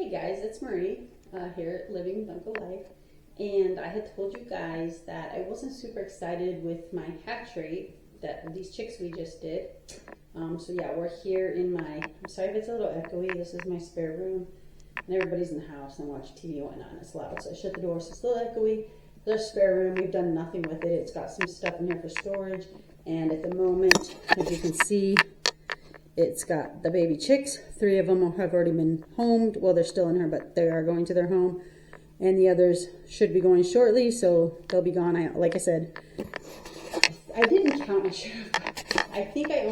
Hey guys, it's Marie here at Living Dunkel Life, and I had told you guys that I wasn't super excited with my hatch rate that these chicks we just did. So yeah, we're here in my. I'm sorry if it's a little echoey. This is my spare room, and everybody's in the house and watching TV and whatnot. And it's loud, so I shut the door. So it's a little echoey. There's a spare room. We've done nothing with it. It's got some stuff in there for storage, and at the moment, as you can see, it's got the baby chicks. 3 of them have already been homed. Well, they're still in her, but they are going to their home. And the others should be going shortly, so they'll be gone. Like I said, I didn't count. I think I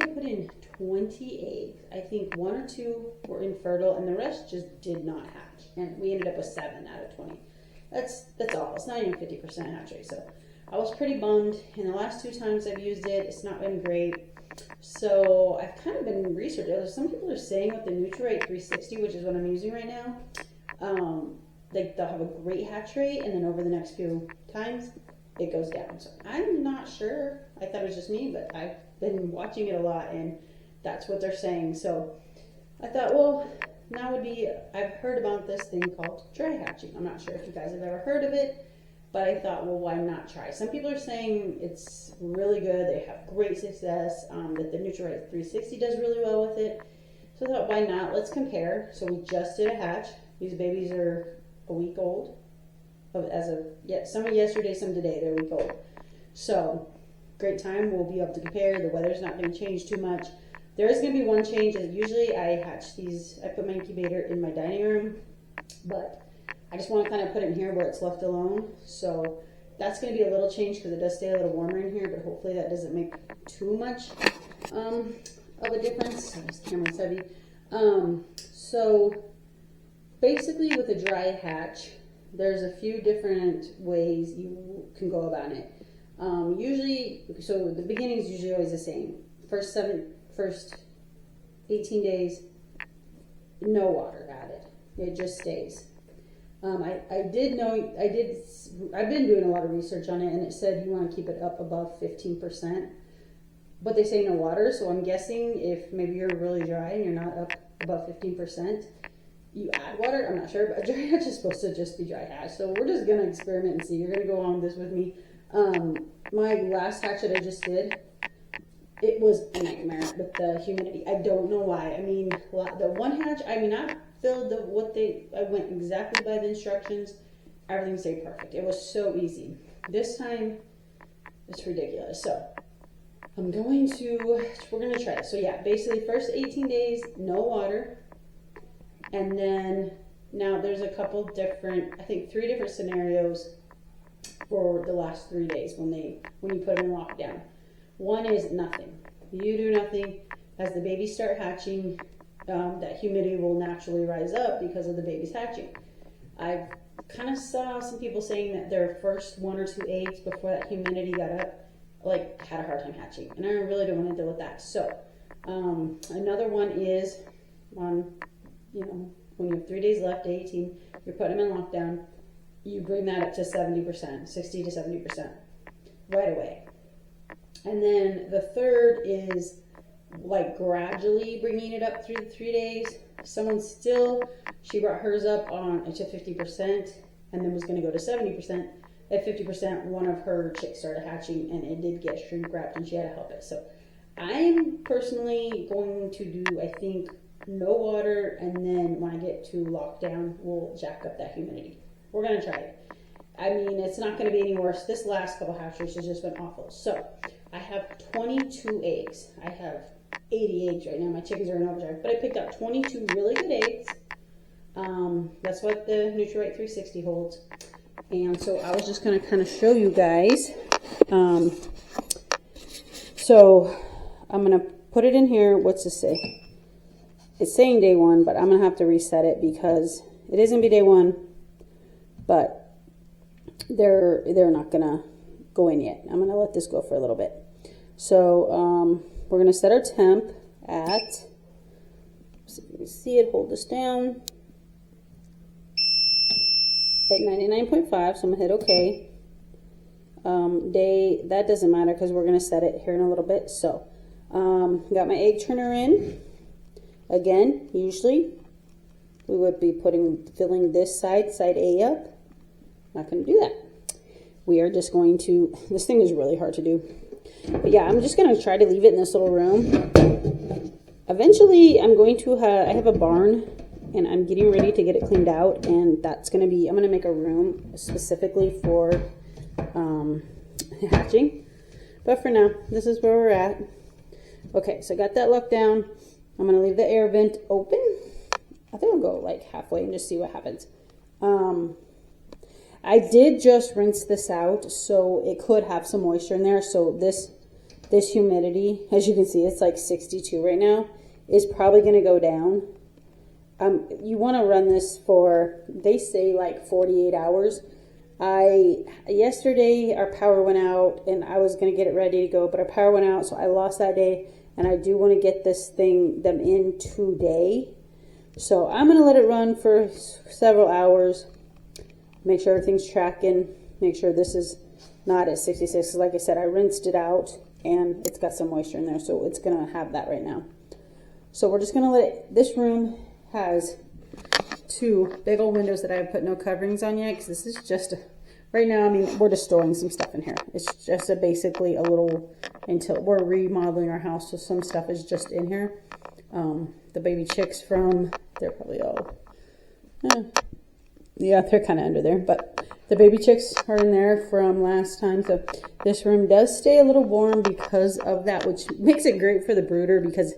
put in 20 eggs. I think 1 or 2 were infertile, and the rest just did not hatch. And we ended up with 7 out of 20. That's all. It's not even 50% hatch rate. So I was pretty bummed. And the last 2 times I've used it, it's not been great. So I've kind of been researching. Some people are saying with the Nutri-Rate 360, which is what I'm using right now, like they'll have a great hatch rate, and then over the next few times it goes down. So I'm not sure. I thought it was just me, but I've been watching it a lot, and that's what they're saying. So I thought, well, now would be. I've heard about this thing called dry hatching. I'm not sure if you guys have ever heard of it. But I thought, well, why not try? Some people are saying it's really good. They have great success. That the Nutri-Rate 360 does really well with it. So I thought, why not? Let's compare. So we just did a hatch. These babies are a week old. Some are yesterday, some today. They're a week old. So great time. We'll be able to compare. The weather's not going to change too much. There is going to be one change. Usually I hatch these. I put my incubator in my dining room, but I just want to kind of put it in here where it's left alone. So that's going to be a little change because it does stay a little warmer in here, but hopefully that doesn't make too much of a difference. This camera's heavy. So basically with a dry hatch, there's a few different ways you can go about it. So the beginning is usually always the same. First 18 days, no water added. It just stays. I've been doing a lot of research on it, and it said you want to keep it up above 15%, but they say no water, so I'm guessing if maybe you're really dry and you're not up above 15%, you add water. I'm not sure, but a dry hatch is supposed to just be dry hatch, so we're just going to experiment and see. You're going to go on with this with me. My last hatch that I just did, it was a nightmare with the humidity. I don't know why. I mean, the one hatch, I went exactly by the instructions. Everything stayed perfect. It was so easy. This time, it's ridiculous. So, we're going to try it. So yeah, basically first 18 days, no water. And then, now there's a couple different, I think 3 different scenarios for the last 3 days when you put them in lockdown. One is nothing. You do nothing. As the babies start hatching, that humidity will naturally rise up because of the babies hatching. I kind of saw some people saying that their first 1 or 2 eggs before that humidity got up, had a hard time hatching, and I really don't want to deal with that. So, another one is when you have 3 days left, day 18, you're putting them in lockdown. You bring that up to 70%, 60 to 70% right away, and then the third is gradually bringing it up through the 3 days. She brought hers up to 50% and then was going to go to 70%. At 50%, one of her chicks started hatching and it did get shrink wrapped and she had to help it. So I'm personally going to do, I think, no water, and then when I get to lockdown, we'll jack up that humidity. We're going to try it. I mean, it's not going to be any worse. This last couple hatcheries has just been awful. So I have 22 eggs. I have 80 eggs right now. My chickens are in overdrive, but I picked up 22 really good eggs. That's what the Nutri-Rate 360 holds. And so I was just going to kind of show you guys. So I'm going to put it in here. What's this say? It's saying day 1, but I'm going to have to reset it because it is going to be day 1, but they're not going to go in yet. I'm going to let this go for a little bit. So we're going to set our temp at, so you can see it, hold this down, at 99.5, so I'm going to hit OK. Day, that doesn't matter because we're going to set it here in a little bit. So, got my egg turner in. Again, usually we would be filling this side A up. Not going to do that. We are just going to, this thing is really hard to do. But yeah, I'm just going to try to leave it in this little room. Eventually, I'm going to I have a barn, and I'm getting ready to get it cleaned out, and that's going to be, I'm going to make a room specifically for hatching. But for now, this is where we're at. Okay, so I got that locked down. I'm going to leave the air vent open. I think I'll go like halfway and just see what happens. I did just rinse this out, so it could have some moisture in there. So this humidity, as you can see, it's like 62 right now, is probably going to go down. You want to run this for, they say like 48 hours. Yesterday our power went out and I was going to get it ready to go, but our power went out, so I lost that day, and I do want to get them in today. So I'm going to let it run for several hours, make sure everything's tracking, make sure this is not at 66. Like I said, I rinsed it out and it's got some moisture in there, so it's going to have that right now. So we're just going to let it, this room has 2 big old windows that I have put no coverings on yet, because this is just, right now, I mean, we're just storing some stuff in here. It's just basically a little, until we're remodeling our house, so some stuff is just in here. The baby chicks from, they're probably all, yeah, they're kind of under there, but the baby chicks are in there from last time. So this room does stay a little warm because of that, which makes it great for the brooder, because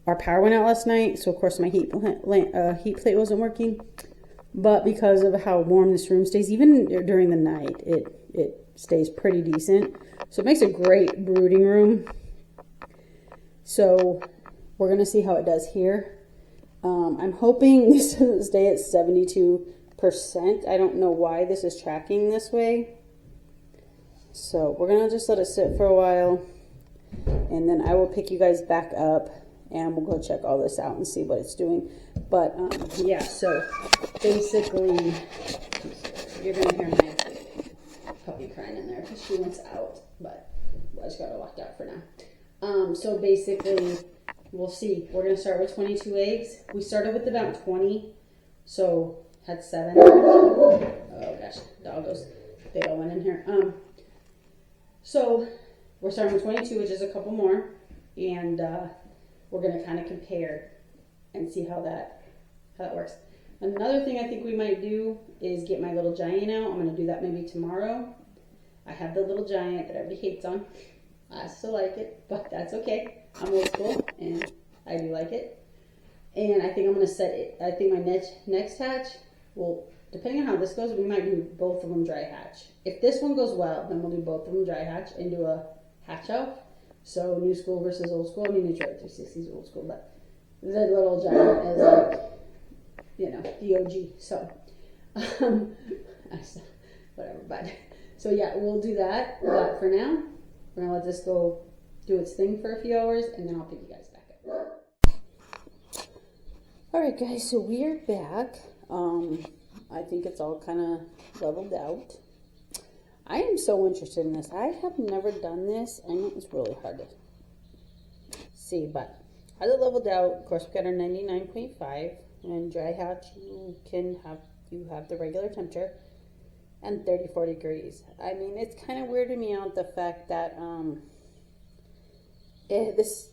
our power went out last night, so of course my heat plate wasn't working. But because of how warm this room stays, even during the night, it stays pretty decent. So it makes a great brooding room. So we're going to see how it does here. I'm hoping this doesn't stay at 72%. I don't know why this is tracking this way. So we're going to just let it sit for a while. And then I will pick you guys back up, and we'll go check all this out and see what it's doing. But yeah, so basically, you're going to hear my puppy crying in there because she wants out. But I just got her locked out for now. So basically, we'll see. We're going to start with 22 eggs. We started with about 20, so had 7. Oh gosh, doggos. They all went in here. So we're starting with 22, which is a couple more, and we're going to kind of compare and see how that works. Another thing I think we might do is get my little giant out. I'm going to do that maybe tomorrow. I have the little giant that everybody hates on. I still like it, but that's okay. I'm old school, and I do like it. And I think I'm going to set it, I think my next hatch, well, depending on how this goes, we might do both of them dry hatch. If this one goes well, then we'll do both of them dry hatch and do a hatch out. So new school versus old school. I mean, Detroit 360 is old school, but the little giant is like, you know, the OG. So, whatever, but, so yeah, we'll do that. But for now, we're gonna let this go do its thing for a few hours, and then I'll pick you guys back up. Alright guys, so we are back. I think it's all kind of leveled out. I am so interested in this. I have never done this. I know it's really hard to see, but as it leveled out, of course, we got our 99.5, and dry hatch, you have the regular temperature and 34 degrees. I mean, it's kind of weirded me out the fact that this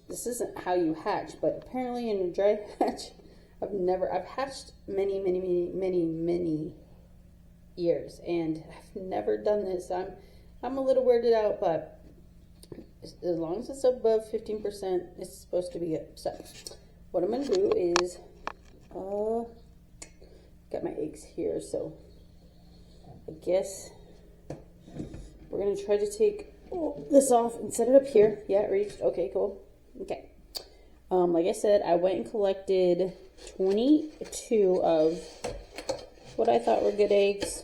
isn't how you hatch, but apparently in a dry hatch, I've hatched many years, and I've never done this. I'm a little weirded out, but as long as it's above 15%, it's supposed to be good. So what I'm going to do is got my eggs here, so I guess we're going to try to take this off and set it up here. Yeah, it reached. Okay, cool. Okay. Like I said, I went and collected 22 of what I thought were good eggs.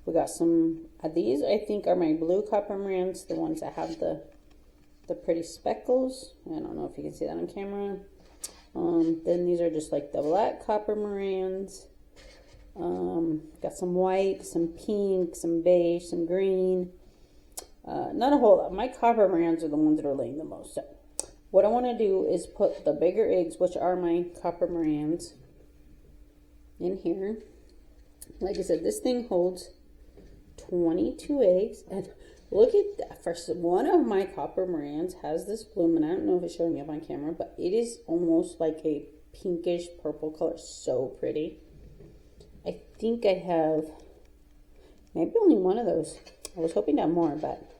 We got some of these, I think, are my blue copper marans, the ones that have the pretty speckles. I don't know if you can see that on camera. Then these are just like the black copper marans. Got some white, some pink, some beige, some green. Not a whole lot. My copper marans are the ones that are laying the most. So what I want to do is put the bigger eggs, which are my Copper Marans, in here. Like I said, this thing holds 22 eggs. And look at that. First, one of my Copper Marans has this bloom, and I don't know if it's showing up on camera, but it is almost like a pinkish purple color. So pretty. I think I have maybe only one of those. I was hoping to have more, but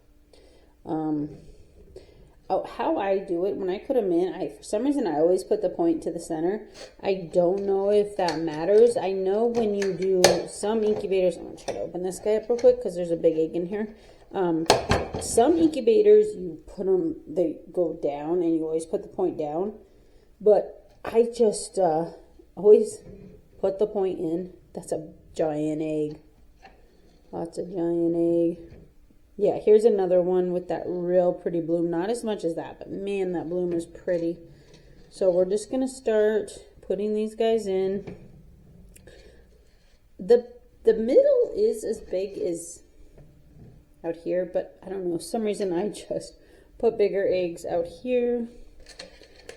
how I do it when I put them in, for some reason I always put the point to the center. I don't know if that matters. I know when you do some incubators, I'm gonna try to open this guy up real quick because there's a big egg in here. Some incubators, you put them, they go down, and you always put the point down. But I just always put the point in. That's a giant egg. That's a giant egg. Yeah, here's another one with that real pretty bloom. Not as much as that, but man, that bloom is pretty. So we're just going to start putting these guys in. The middle is as big as out here, but I don't know. For some reason, I just put bigger eggs out here.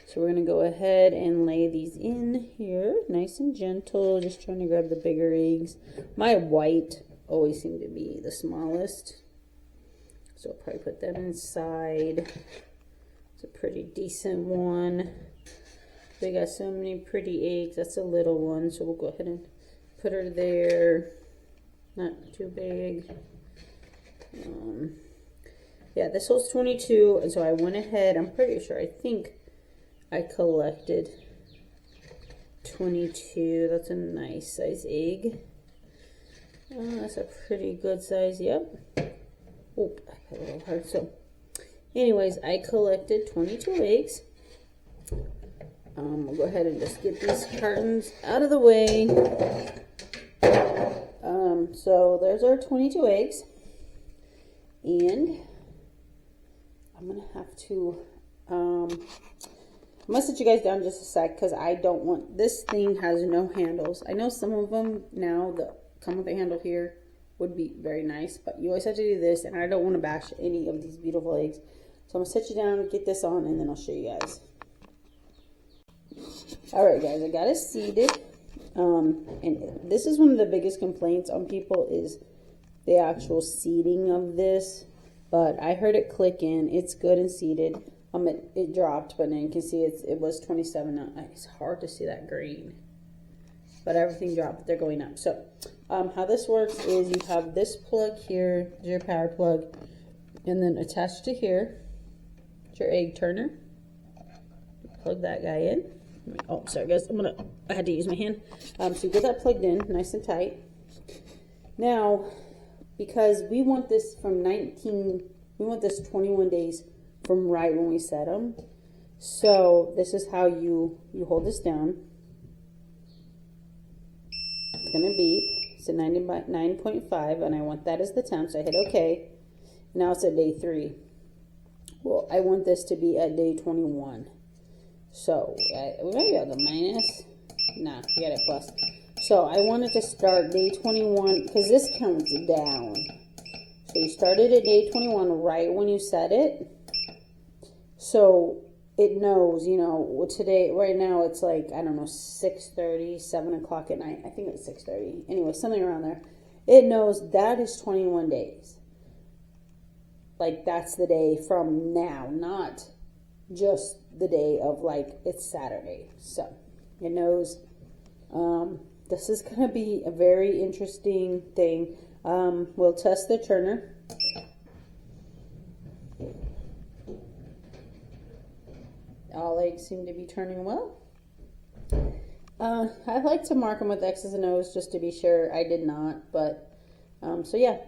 So we're going to go ahead and lay these in here. Nice and gentle. Just trying to grab the bigger eggs. My white always seem to be the smallest. So I'll probably put them inside. It's a pretty decent one. We got so many pretty eggs. That's a little one, so we'll go ahead and put her there. Not too big. Yeah, this holds 22, and so I went ahead. I'm pretty sure. I think I collected 22. That's a nice size egg. That's a pretty good size. Yep. Oh, I got a little hard. So, anyways, I collected 22 eggs. We'll go ahead and just get these cartons out of the way. So there's our 22 eggs. And I'm going to have to, I'm going to sit you guys down just a sec because I don't want, this thing has no handles. I know some of them now that come with a handle here would be very nice, but you always have to do this, and I don't want to bash any of these beautiful eggs. So I'm going to sit you down and get this on, and then I'll show you guys. Alright guys, I got it seeded. And this is one of the biggest complaints on people is the actual seeding of this. But I heard it click in. It's good and seeded. It dropped, but then you can see it was 27. It's hard to see that green. But everything dropped, but they're going up. So how this works is you have this plug here, your power plug, and then attached to here is your egg turner. Plug that guy in. Oh, sorry guys, I had to use my hand. So you get that plugged in, nice and tight. Now, because we want this from 21 days from right when we set them. So this is how you hold this down. It's gonna beep. It's a 9.5, and I want that as the temp. So I hit OK. Now it's at day 3. Well, I want this to be at day 21. So we might have the minus. Nah, we got a plus. So I wanted to start day 21 because this counts down. So you started at day 21 right when you set it. So it knows, you know, today, right now it's like, I don't know, 6:30, 7 o'clock at night. I think it's 6:30. Anyway, something around there. It knows that is 21 days. Like, that's the day from now, not just the day of, like, it's Saturday. So it knows this is going to be a very interesting thing. We'll test the turner. All eggs seem to be turning well. I like to mark them with X's and O's just to be sure. I did not, but so yeah,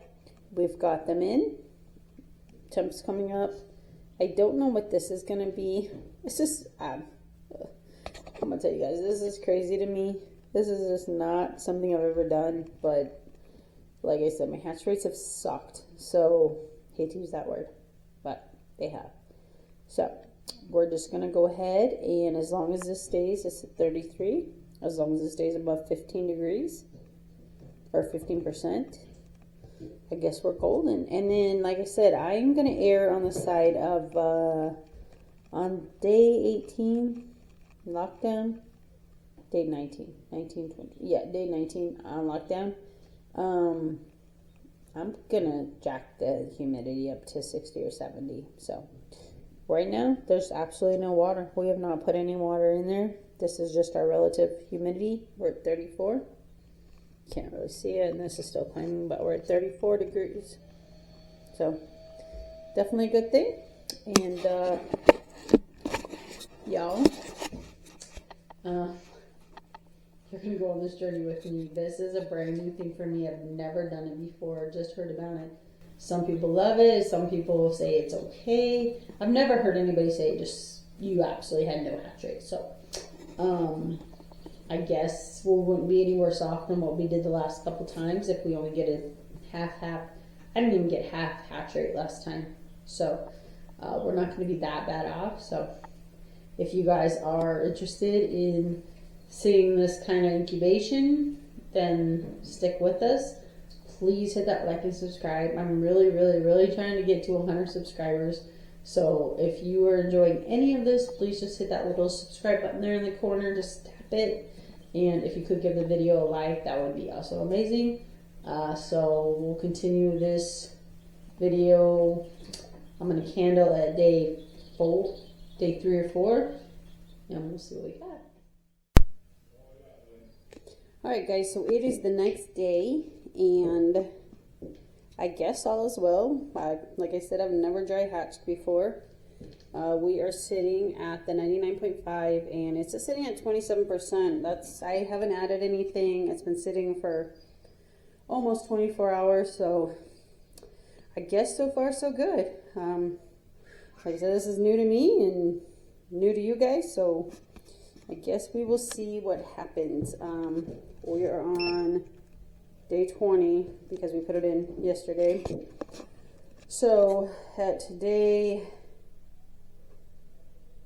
we've got them in. Temps coming up. I don't know what this is going to be. It's just, I'm going to tell you guys, this is crazy to me. This is just not something I've ever done, but like I said, my hatch rates have sucked. So, hate to use that word, but they have. So, we're just going to go ahead, and as long as this stays, it's at 33. As long as it stays above 15 degrees, or 15%, I guess we're golden. And then, like I said, I'm going to err on the side of On day 18, lockdown, day 19, 19, 20, yeah, day 19 on lockdown, I'm gonna jack the humidity up to 60 or 70. So right now, there's absolutely no water. We have not put any water in there. This is just our relative humidity. We're at 34. Can't really see it, and this is still climbing, but we're at 34 degrees. So definitely a good thing. And y'all, you're gonna go on this journey with me. This is a brand new thing for me. I've never done it before, just heard about it. Some people love it, some people say it's okay. I've never heard anybody say just you absolutely had no hatch rate. So I guess we wouldn't be any worse off than what we did the last couple times if we only get a half. I didn't even get half hatch rate last time. So we're not going to be that bad off. So if you guys are interested in seeing this kind of incubation, then stick with us. Please hit that like and subscribe. I'm really, really, really trying to get to 100 subscribers. So if you are enjoying any of this, please just hit that little subscribe button there in the corner. Just tap it. And if you could give the video a like, that would be also amazing. So we'll continue this video. I'm going to candle at day 3 or 4. And we'll see what we got. Alright guys, so it is the next day, and I guess all is well. Like I said, I've never dry hatched before. We are sitting at the 99.5, and it's just sitting at 27%. I haven't added anything. It's been sitting for almost 24 hours, so I guess so far so good. Like I said, this is new to me and new to you guys, so I guess we will see what happens. We are on day 20 because we put it in yesterday. So at day,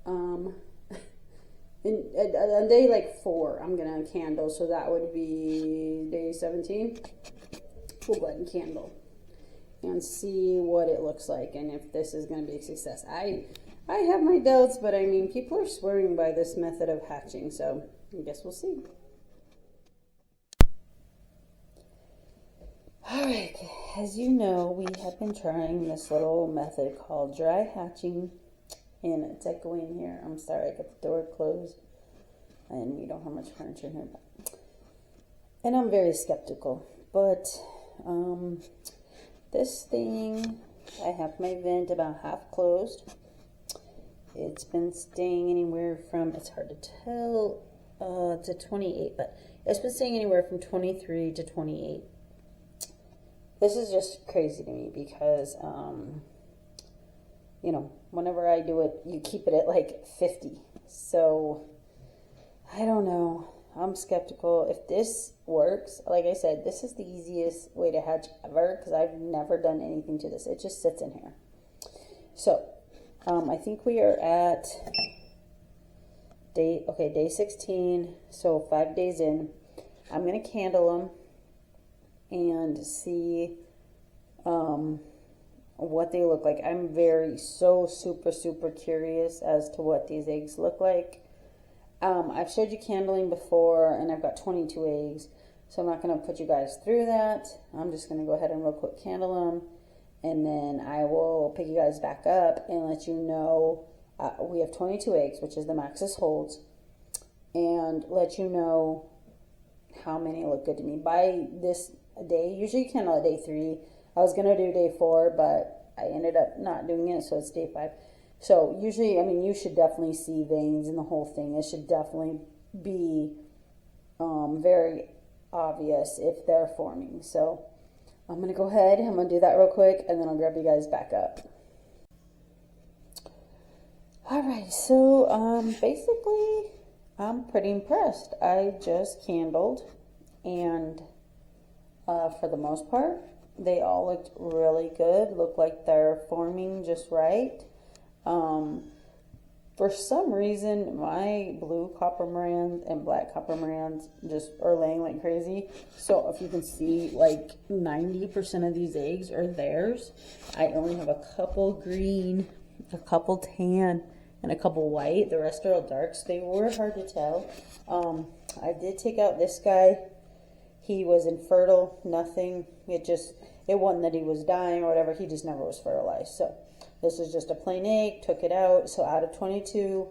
on day like 4, I'm gonna candle. So that would be day 17. We'll go ahead and candle and see what it looks like and if this is gonna be a success. I have my doubts, but I mean, people are swearing by this method of hatching, so I guess we'll see. Alright, as you know, we have been trying this little method called dry hatching, and it's echoing here. I'm sorry, I got the door closed, and we don't have much furniture in here. And I'm very skeptical, but this thing, I have my vent about half closed. It's been staying anywhere from, it's hard to tell, to 28, but it's been staying anywhere from 23 to 28. This is just crazy to me because, you know, whenever I do it, you keep it at like 50. So, I don't know. I'm skeptical. If this works, like I said, this is the easiest way to hatch ever because I've never done anything to this. It just sits in here. So, I think we are at day 16, so 5 days in. I'm going to candle them and see what they look like. I'm super curious as to what these eggs look like. I've showed you candling before, and I've got 22 eggs, so I'm not going to put you guys through that. I'm just going to go ahead and real quick candle them. And then I will pick you guys back up and let you know we have 22 eggs, which is the max this holds, and let you know how many look good to me. By this day, usually you candle at day 3. I was going to do day 4, but I ended up not doing it, so it's day 5. So usually, I mean, you should definitely see veins in the whole thing. It should definitely be very obvious if they're forming. So I'm going to go ahead, I'm going to do that real quick, and then I'll grab you guys back up. Alright, so basically, I'm pretty impressed. I just candled, and for the most part, they all looked really good. Look like they're forming just right. For some reason, my blue copper marans and black copper marans just are laying like crazy. So if you can see, like 90% of these eggs are theirs. I only have a couple green, a couple tan, and a couple white. The rest are all darks. They were hard to tell. I did take out this guy. He was infertile, nothing. It wasn't that he was dying or whatever. He just never was fertilized. So this is just a plain egg. Took it out. So out of 22,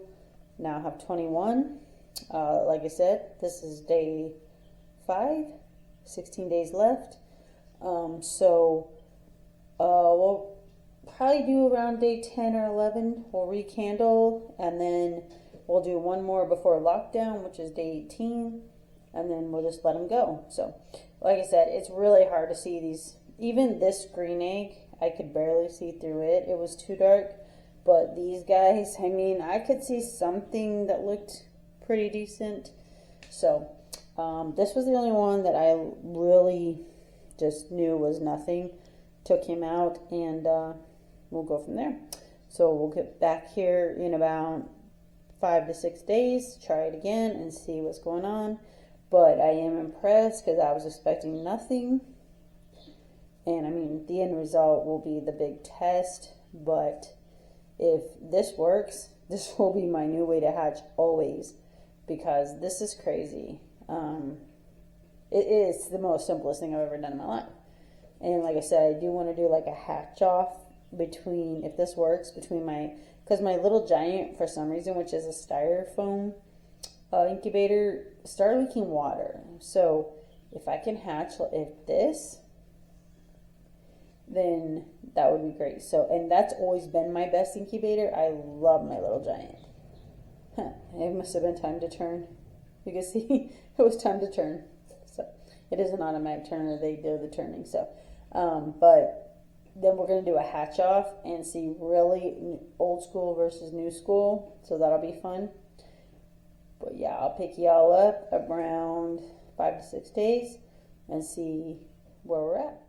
now I have 21. Like I said, this is day 5, 16 days left. We'll probably do around day 10 or 11. We'll recandle, and then we'll do one more before lockdown, which is day 18, and then we'll just let them go. So, like I said, it's really hard to see these. Even this green egg, I could barely see through it. It was too dark. But these guys, I mean, I could see something that looked pretty decent. So, this was the only one that I really just knew was nothing. Took him out, and we'll go from there. So we'll get back here in about 5 to 6 days, try it again and see what's going on. But I am impressed because I was expecting nothing. And I mean, the end result will be the big test. But if this works, this will be my new way to hatch always, because this is crazy. It is the most simplest thing I've ever done in my life. And like I said, I do want to do like a hatch off between, if this works, between because my little giant, for some reason, which is a styrofoam incubator, started leaking water. So if I can hatch this, then that would be great. So, and that's always been my best incubator. I love my little giant. It must have been time to turn. You can see it was time to turn. So it is an automatic turner. They do the turning. So, but then we're going to do a hatch off and see really old school versus new school. So that'll be fun. But yeah, I'll pick y'all up around 5 to 6 days and see where we're at.